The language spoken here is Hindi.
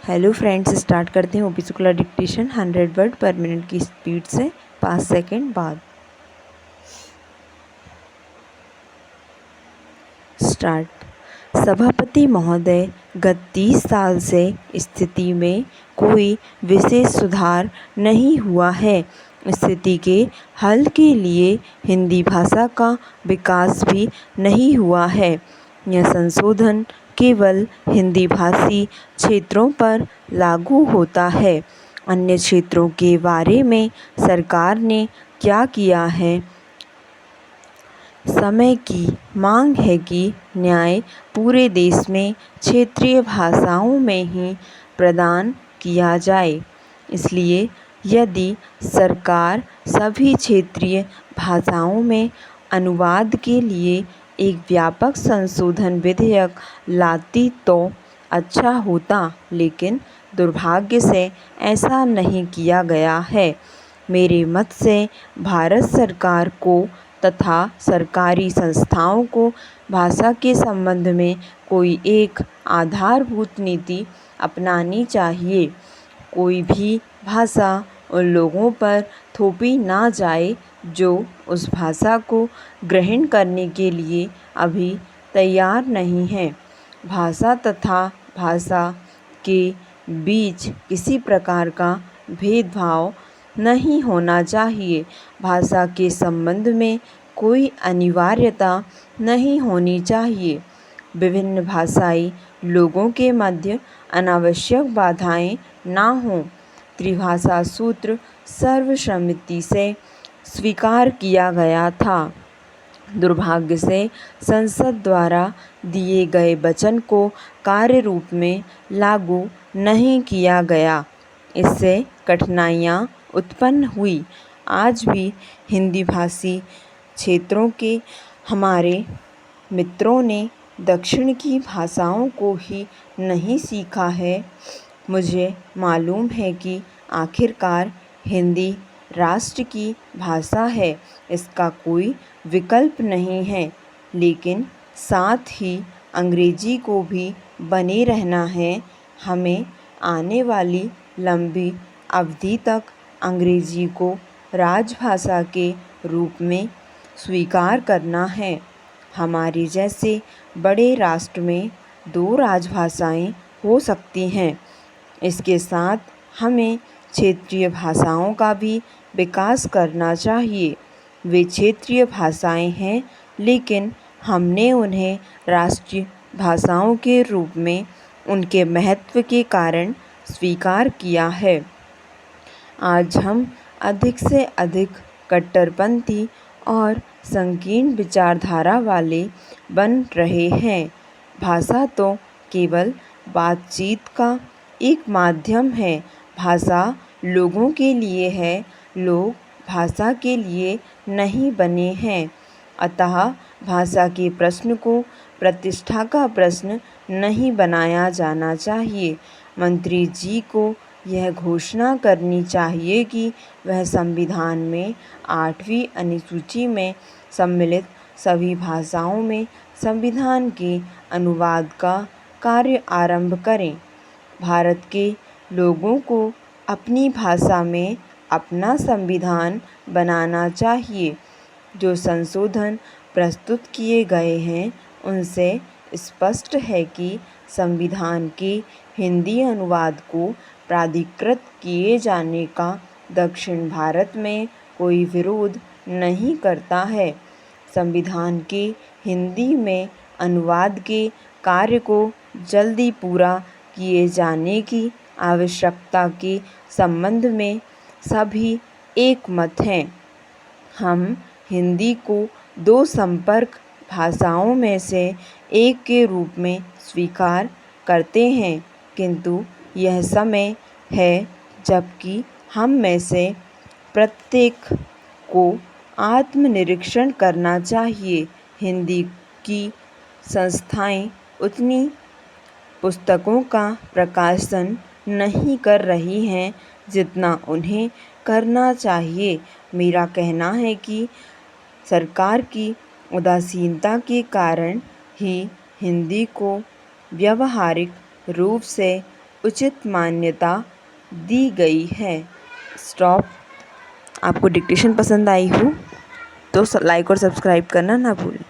हेलो फ्रेंड्स, स्टार्ट करते हैं ओपी शुक्ला डिक्टेशन 100 वर्ड पर मिनट की स्पीड से 5 सेकंड बाद। स्टार्ट। सभापति महोदय, गत 30 साल से स्थिति में कोई विशेष सुधार नहीं हुआ है। स्थिति के हल के लिए हिंदी भाषा का विकास भी नहीं हुआ है। यह संशोधन केवल हिंदी भाषी क्षेत्रों पर लागू होता है। अन्य क्षेत्रों के बारे में सरकार ने क्या किया है? समय की मांग है कि न्याय पूरे देश में क्षेत्रीय भाषाओं में ही प्रदान किया जाए। इसलिए यदि सरकार सभी क्षेत्रीय भाषाओं में अनुवाद के लिए एक व्यापक संशोधन विधेयक लाती तो अच्छा होता, लेकिन दुर्भाग्य से ऐसा नहीं किया गया है। मेरे मत से भारत सरकार को तथा सरकारी संस्थाओं को भाषा के संबंध में कोई एक आधारभूत नीति अपनानी चाहिए। कोई भी भाषा उन लोगों पर थोपी ना जाए जो उस भाषा को ग्रहण करने के लिए अभी तैयार नहीं हैं। भाषा तथा भाषा के बीच किसी प्रकार का भेदभाव नहीं होना चाहिए। भाषा के संबंध में कोई अनिवार्यता नहीं होनी चाहिए। विभिन्न भाषाई लोगों के मध्य अनावश्यक बाधाएं ना हों। त्रिभाषा सूत्र सर्वसम्मति से स्वीकार किया गया था। दुर्भाग्य से संसद द्वारा दिए गए वचन को कार्य रूप में लागू नहीं किया गया। इससे कठिनाइयाँ उत्पन्न हुई। आज भी हिंदी भाषी क्षेत्रों के हमारे मित्रों ने दक्षिण की भाषाओं को ही नहीं सीखा है। मुझे मालूम है कि आखिरकार हिंदी राष्ट्र की भाषा है, इसका कोई विकल्प नहीं है, लेकिन साथ ही अंग्रेजी को भी बने रहना है। हमें आने वाली लंबी अवधि तक अंग्रेजी को राजभाषा के रूप में स्वीकार करना है। हमारे जैसे बड़े राष्ट्र में 2 राजभाषाएं हो सकती हैं। इसके साथ हमें क्षेत्रीय भाषाओं का भी विकास करना चाहिए। वे क्षेत्रीय भाषाएं हैं, लेकिन हमने उन्हें राष्ट्रीय भाषाओं के रूप में उनके महत्व के कारण स्वीकार किया है। आज हम अधिक से अधिक कट्टरपंथी और संकीर्ण विचारधारा वाले बन रहे हैं। भाषा तो केवल बातचीत का एक माध्यम है। भाषा लोगों के लिए है, लोग भाषा के लिए नहीं बने हैं। अतः भाषा के प्रश्न को प्रतिष्ठा का प्रश्न नहीं बनाया जाना चाहिए। मंत्री जी को यह घोषणा करनी चाहिए कि वह संविधान में 8वीं अनुसूची में सम्मिलित सभी भाषाओं में संविधान के अनुवाद का कार्य आरंभ करें। भारत के लोगों को अपनी भाषा में अपना संविधान बनाना चाहिए। जो संशोधन प्रस्तुत किए गए हैं, उनसे स्पष्ट है कि संविधान के हिंदी अनुवाद को प्राधिकृत किए जाने का दक्षिण भारत में कोई विरोध नहीं करता है। संविधान के हिंदी में अनुवाद के कार्य को जल्दी पूरा किए जाने की आवश्यकता के संबंध में सभी एक मत हैं। हम हिंदी को 2 संपर्क भाषाओं में से एक के रूप में स्वीकार करते हैं, किंतु यह समय है जबकि हम में से प्रत्येक को आत्मनिरीक्षण करना चाहिए। हिंदी की संस्थाएं उतनी पुस्तकों का प्रकाशन नहीं कर रही हैं जितना उन्हें करना चाहिए। मेरा कहना है कि सरकार की उदासीनता के कारण ही हिंदी को व्यावहारिक रूप से उचित मान्यता दी गई है। स्टॉप। आपको डिक्टेशन पसंद आई हो तो लाइक और सब्सक्राइब करना ना भूलें।